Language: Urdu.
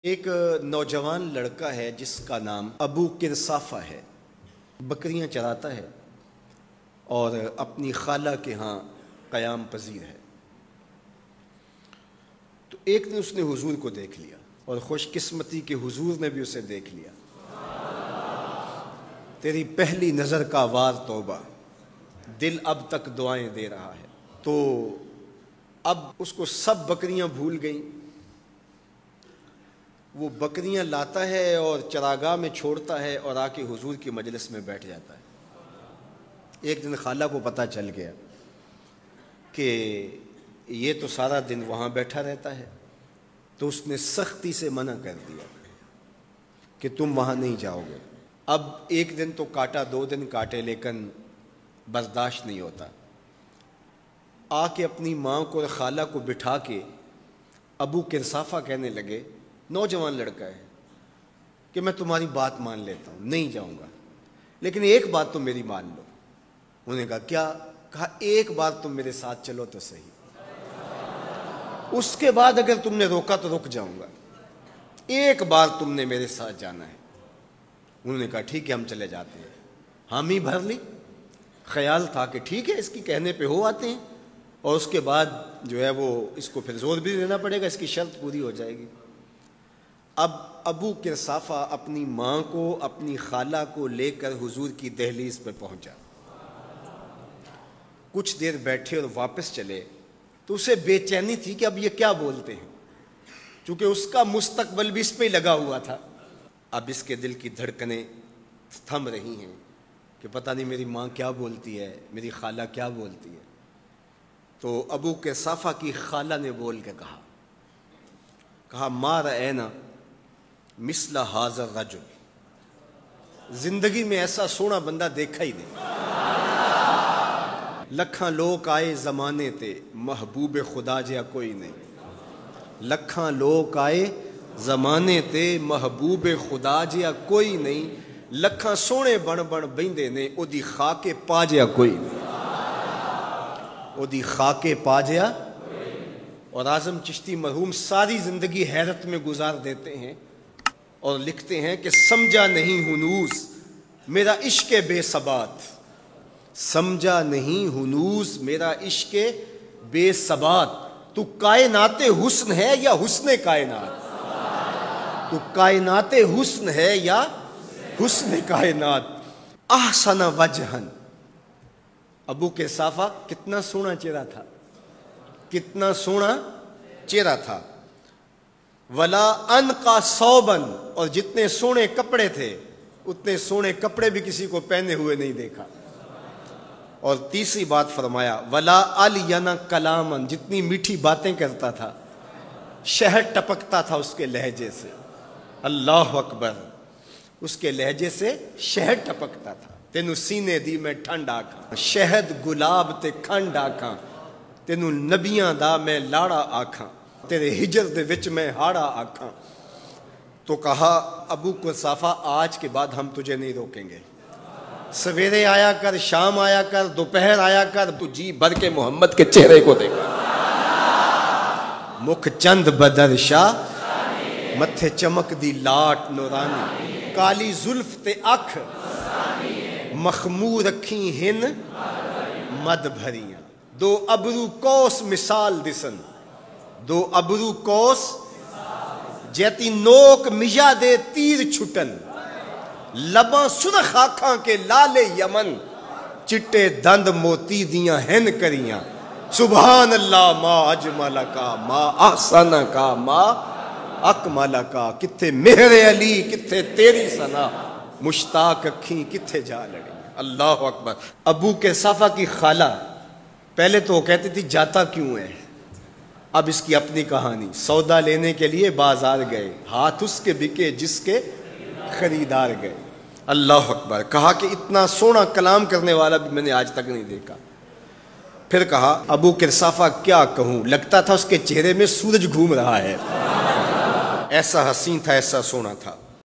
ایک نوجوان لڑکا ہے جس کا نام ابو کرصافہ ہے، بکریاں چراتا ہے اور اپنی خالہ کے ہاں قیام پذیر ہے۔ تو ایک دن اس نے حضور کو دیکھ لیا اور خوش قسمتی کہ حضور نے بھی اسے دیکھ لیا۔ تیری پہلی نظر کا وار توبہ، دل اب تک دعائیں دے رہا ہے۔ تو اب اس کو سب بکریاں بھول گئیں، وہ بکریاں لاتا ہے اور چراگاہ میں چھوڑتا ہے اور آ کے حضور کی مجلس میں بیٹھ جاتا ہے۔ ایک دن خالہ کو پتہ چل گیا کہ یہ تو سارا دن وہاں بیٹھا رہتا ہے، تو اس نے سختی سے منع کر دیا کہ تم وہاں نہیں جاؤ گے۔ اب ایک دن تو کاٹا، 2 دن کاٹے، لیکن برداشت نہیں ہوتا۔ آ کے اپنی ماں کو اور خالہ کو بٹھا کے ابو کرصافہ کہنے لگے، نوجوان لڑکا ہے، کہ میں تمہاری بات مان لیتا ہوں، نہیں جاؤں گا، لیکن ایک بات تم میری مان لو۔ انہوں نے کہا کیا؟ کہا ایک بار تم میرے ساتھ چلو تو صحیح، اس کے بعد اگر تم نے روکا تو رک جاؤں گا، ایک بار تم نے میرے ساتھ جانا ہے۔ انہوں نے کہا ٹھیک ہے، ہم چلے جاتے ہیں۔ حامی بھر لی، خیال تھا کہ ٹھیک ہے اس کی کہنے پہ ہو آتے ہیں، اور اس کے بعد جو ہے وہ اس کو پھر زور بھی دینا پڑے گا، اس کی شرط پوری ہو جائے گی۔ اب ابو کرصافہ اپنی ماں کو، اپنی خالہ کو لے کر حضور کی دہلیز پہ پہنچا۔ کچھ دیر بیٹھے اور واپس چلے تو اسے بے چینی تھی کہ اب یہ کیا بولتے ہیں، چونکہ اس کا مستقبل بھی اس پہ لگا ہوا تھا۔ اب اس کے دل کی دھڑکنیں تھم رہی ہیں کہ پتہ نہیں میری ماں کیا بولتی ہے، میری خالہ کیا بولتی ہے۔ تو ابو کرصافہ کی خالہ نے بول کے کہا ما رأینا مثل ھذا الرجل، زندگی میں ایسا سونا بندہ دیکھا ہی نہیں۔ لکھاں لوگ آئے زمانے تے، محبوب خدا جیا کوئی نہیں۔ لکھاں لوگ آئے زمانے تے، محبوب خدا جیا کوئی نہیں۔ لکھاں سونے بن بہندے نے، او دی خاکے پا جیا کوئی نہیں، او دی خاکے پا جیا۔ اور اعظم چشتی مرحوم ساری زندگی حیرت میں گزار دیتے ہیں اور لکھتے ہیں کہ سمجھا نہیں ہنوز میرا عشق بے ثبات، سمجھا نہیں ہنوز میرا عشق بے ثبات، تو کائنات حسن ہے یا حسن کائنات، تو کائنات حسن ہے یا حسن کائنات۔ احسن وجہن، ابو کرصافہ کتنا سونا چہرہ تھا، کتنا سونا چہرہ تھا۔ ولا انقا ثوبن، اور جتنے سونے کپڑے تھے اتنے سونے کپڑے بھی کسی کو پہنے ہوئے نہیں دیکھا۔ اور تیسری بات فرمایا ولا الین کلامن، جتنی میٹھی باتیں کرتا تھا، شہد ٹپکتا تھا اس کے لہجے سے۔ اللہ اکبر، اس کے لہجے سے شہد ٹپکتا تھا۔ تینو سینے دی میں ٹھنڈ آکھاں، شہد گلاب تے کھنڈ آکھاں، تینو نبیاں دا میں لاڑا آکھاں، تیرے ہجر دے وچ میں ہاڑا آکھاں۔ تو کہا ابو کرصافہ آج کے بعد ہم تجھے نہیں روکیں گے، سویرے آیا کر، شام آیا کر، دوپہر آیا کر، تو جی بھر کے محمد کے چہرے کو دیکھا۔ مکھ چند بدر شاہ، متھے چمک دی لاٹ نورانی، کالی زلف تے اکھ مخمور رکھیں ہن مد بھریاں، دو ابرو کوس مثال دسن، دو ابرو کوس جیتی نوک مجا دے تیر چھٹن، لباں سرخ آنکھاں کے لال یمن، چٹے دند موتی دیاں ہن کریاں۔ سبحان اللہ ما اجمل کا، ما احسن کا، ما اکمل کا۔ کتھے مہر علی، کتھے تیری ثنا، مشتاق اکھیں کتھے جا لڑی۔ اللہ اکبر۔ ابو کرصافہ کی خالہ پہلے تو وہ کہتی تھی جاتا کیوں ہے، اب اس کی اپنی کہانی۔ سودا لینے کے لیے بازار گئے، ہاتھ اس کے بکے جس کے خریدار گئے۔ اللہ اکبر۔ کہا کہ اتنا سونا کلام کرنے والا بھی میں نے آج تک نہیں دیکھا۔ پھر کہا ابو کرصافہ کیا کہوں، لگتا تھا اس کے چہرے میں سورج گھوم رہا ہے، ایسا حسین تھا، ایسا سونا تھا۔